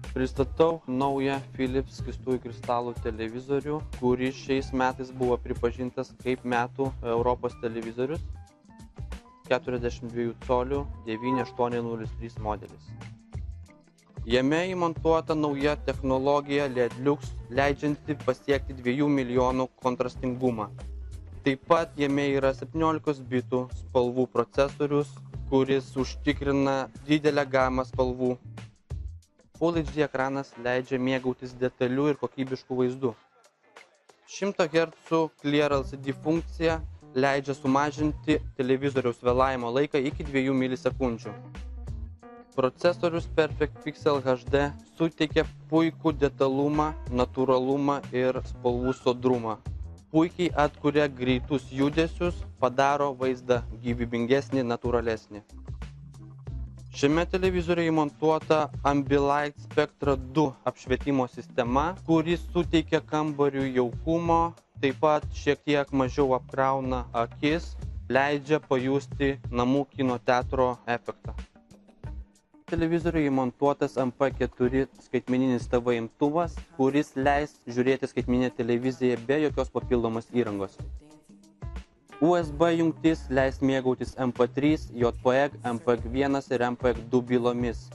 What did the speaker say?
Pristatau naują Philips skystųjų kristalų televizorių, kuris šiais metais buvo pripažintas kaip metų Europos televizorius 42 colių 9803 modelis. Jame įmontuota nauja technologija LED-Lux, leidžianti pasiekti 2 milijonų kontrastingumą. Taip pat jame yra 17 bitų spalvų procesorius, kuris užtikrina didelę gamą spalvų. Full HD ekranas leidžia mėgautis detalių ir kokybiškų vaizdų. 100 Hz Clear LCD funkcija leidžia sumažinti televizoriaus vėlavimo laiką iki 2 milisekundžių. Procesorius Perfect Pixel HD suteikia puikų detalumą, natūralumą ir spalvų sodrumą. Puikiai atkuria greitus judesius, padaro vaizdą gyvybingesnį, natūralesnį. Šiame televizoriuje įmontuota Ambilight Spectra 2 apšvietimo sistema, kuri suteikia kambariui jaukumo, taip pat šiek tiek mažiau apkrauna akis, leidžia pajusti namų kino teatro efektą. Televizoriuje įmontuotas MP4 skaitmeninis TV imtuvas, kuris leis žiūrėti skaitmeninę televiziją be jokios papildomos įrangos. USB jungtis leis mėgautis MP3, JPEG, MPEG-1 ir MPEG-2 bylomis.